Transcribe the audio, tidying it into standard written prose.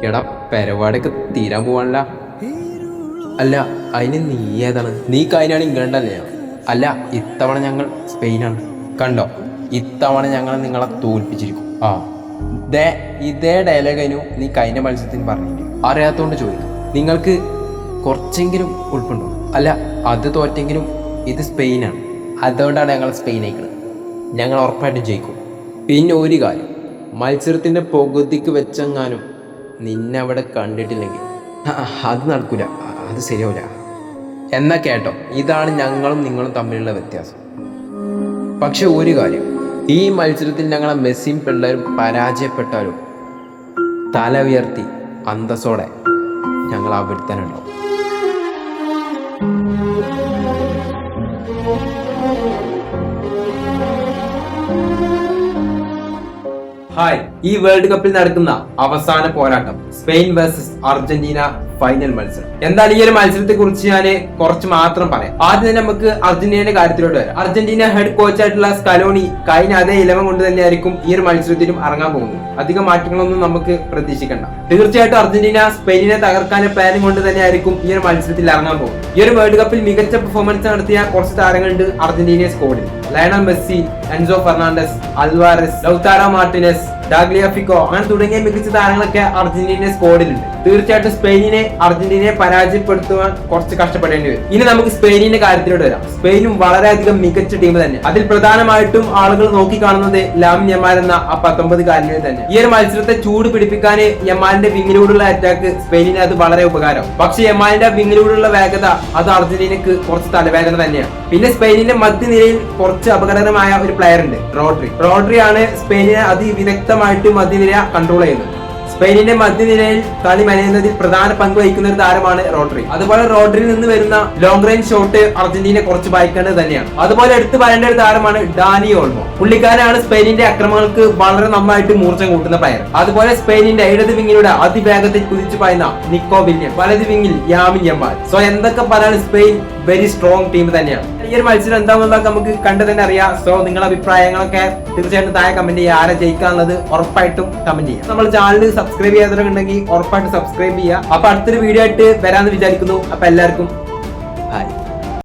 എടാ പരിപാടിയൊക്കെ തീരാൻ പോവാനല്ല. അല്ല അതിന് നീ ഏതാണ്? നീ കഴിഞ്ഞാണ് ഇംഗ്ലണ്ടല്ലേ? അല്ല ഇത്തവണ ഞങ്ങൾ സ്പെയിനാണ്. കണ്ടോ, ഇത്തവണ ഞങ്ങൾ നിങ്ങളെ തോൽപ്പിച്ചിരിക്കും. ഇതേ ഡയലോഗിനു നീ കഴിഞ്ഞ മത്സരത്തിന് പറഞ്ഞില്ല. അറിയാത്തോണ്ട് ചോദിക്കും, നിങ്ങൾക്ക് കുറച്ചെങ്കിലും ഉൾപ്പുണ്ടോ? അല്ല അത് തോറ്റെങ്കിലും ഇത് സ്പെയിനാണ്, അതുകൊണ്ടാണ് ഞങ്ങൾ സ്പെയിൻ അയക്കുന്നത്. ഞങ്ങൾ ഉറപ്പായിട്ടും ജയിക്കും. പിന്നെ ഒരു കാര്യം, മത്സരത്തിൻ്റെ പകുതിക്ക് വെച്ചെങ്ങാനും നിന്നെ അവിടെ കണ്ടിട്ടില്ലെങ്കിൽ അത് നടക്കൂല, അത് ശരിയാവില്ല. എന്നാ കേട്ടോ, ഇതാണ് ഞങ്ങളും നിങ്ങളും തമ്മിലുള്ള വ്യത്യാസം. പക്ഷെ ഒരു കാര്യം, ഈ മത്സരത്തിൽ ഞങ്ങളെ മെസ്സിയും പിള്ളേരും പരാജയപ്പെട്ടാലും തല ഉയർത്തി അന്തസ്സോടെ ഞങ്ങൾ അവിടെ തന്നെ ഉണ്ടാവും. ഹായ്, ഈ വേൾഡ് കപ്പിൽ നടക്കുന്ന അവസാന പോരാട്ടം സ്പെയിൻ വേഴ്സസ് അർജന്റീന ഫൈനൽ മത്സരം. എന്തായാലും ഈ ഒരു മത്സരത്തെ കുറിച്ച് ഞാൻ കുറച്ച് മാത്രം പറയാം. ആദ്യം തന്നെ നമുക്ക് അർജന്റീനയുടെ കാര്യത്തിലോട്ട് വരാം. അർജന്റീന ഹെഡ് കോച്ചായിട്ടുള്ള സ്കലോണി കഴിഞ്ഞ അതേ ഇലവൻ കൊണ്ട് തന്നെയായിരിക്കും ഈ ഒരു മത്സരത്തിലും ഇറങ്ങാൻ പോകുന്നത്. അധികം മാറ്റങ്ങളൊന്നും നമുക്ക് പ്രതീക്ഷിക്കണ്ട. തീർച്ചയായിട്ടും അർജന്റീന സ്പെയിനിനെ തകർക്കാനുള്ള പ്ലാനും കൊണ്ട് തന്നെയായിരിക്കും ഈ ഒരു മത്സരത്തിൽ ഇറങ്ങാൻ പോകുന്നത്. ഈ ഒരു വേൾഡ് കപ്പിൽ മികച്ച പെർഫോമൻസ് നടത്തിയ കുറച്ച് താരങ്ങളുണ്ട് അർജന്റീന സ്ക്വാഡിൽ. Lionel Messi, Enzo Fernandez, Alvarez, Lautaro Martinez, Tagliafico അങ്ങനെ തുടങ്ങിയ മികച്ച താരങ്ങളൊക്കെ അർജന്റീന സ്ക്വാഡിലുണ്ട്. തീർച്ചയായിട്ടും സ്പെയിനിനെ അർജന്റീനയെ പരാജയപ്പെടുത്തുവാൻ കുറച്ച് കഷ്ടപ്പെടേണ്ടി വരും. ഇനി നമുക്ക് സ്പെയിനിന്റെ കാര്യത്തിലോട്ട് വരാം. സ്പെയിനും വളരെയധികം മികച്ച ടീം തന്നെ. അതിൽ പ്രധാനമായിട്ടും ആളുകൾ നോക്കിക്കാണുന്നത് ലാമിൻ യമാൽ എന്ന ആ 19-കാരനെ തന്നെ. ഈ ഒരു മത്സരത്തെ ചൂട് പിടിപ്പിക്കാൻ യമാലിന്റെ വിങ്ങിലൂടെയുള്ള അറ്റാക്ക് സ്പെയിനിന് അത് വളരെ ഉപകാരം. പക്ഷെ യമാലിന്റെ വിങ്ങിലൂടെയുള്ള വേഗത അത് അർജന്റീനക്ക് കുറച്ച് തലവേദന തന്നെയാണ്. പിന്നെ സ്പെയിനിന്റെ മധ്യനിരയിൽ കുറച്ച് അപകടകരമായ ഒരു പ്ലെയർ ഉണ്ട്, റോഡ്രി ആണ് സ്പെയിനിനെ അതിവിദഗ്ധമായിട്ട് മധ്യനിര കൺട്രോൾ ചെയ്യുന്നത്. സ്പെയിനിന്റെ മധ്യനിരയിൽ കളി മെനയുന്നതിൽ പ്രധാന പങ്ക് വഹിക്കുന്ന ഒരു താരമാണ് റോഡ്രി. അതുപോലെ റോഡ്രിയിൽ നിന്ന് വരുന്ന ലോങ് റേഞ്ച് ഷോട്ട് അർജന്റീന കുറച്ച് ഭയക്കേണ്ടത് തന്നെയാണ്. അതുപോലെ എടുത്തു പറയേണ്ട ഒരു താരമാണ് ഡാനി ഓൾമോ. പുള്ളിക്കാരനാണ് സ്പെയിനിന്റെ അക്രമങ്ങൾക്ക് വളരെ നന്നായിട്ട് മൂർച്ച കൂട്ടുന്ന പ്ലെയർ. അതുപോലെ സ്പെയിനിന്റെ ഇടത് വിങ്ങിലൂടെ അതിവേഗത്തിൽ കുതിച്ചു പായുന്ന നിക്കോ വില്യം, വലത് വിങ്ങിൽ ലാമിൻ യമാൽ. സോ എന്തൊക്കെ പറയാൻ സ്പെയിൻ വെരി സ്ട്രോങ് ടീം തന്നെയാണ്. ഈ ഒരു മത്സരം എന്താണെന്നൊക്കെ നമുക്ക് കണ്ടു തന്നെ അറിയാം. സോ നിങ്ങളുടെ അഭിപ്രായങ്ങളൊക്കെ തീർച്ചയായിട്ടും താഴെ കമന്റ് ചെയ്യുക. ആരെ ജയിക്കാനുള്ളത് ഉറപ്പായിട്ടും കമന്റ് ചെയ്യുക. നമ്മൾ ചാനൽ സബ്സ്ക്രൈബ് ചെയ്യാത്തവരുണ്ടെങ്കിൽ ഉറപ്പായിട്ട് സബ്സ്ക്രൈബ് ചെയ്യുക. അപ്പൊ അടുത്തൊരു വീഡിയോ ആയിട്ട് വരാമെന്ന് വിചാരിക്കുന്നു. അപ്പൊ എല്ലാവർക്കും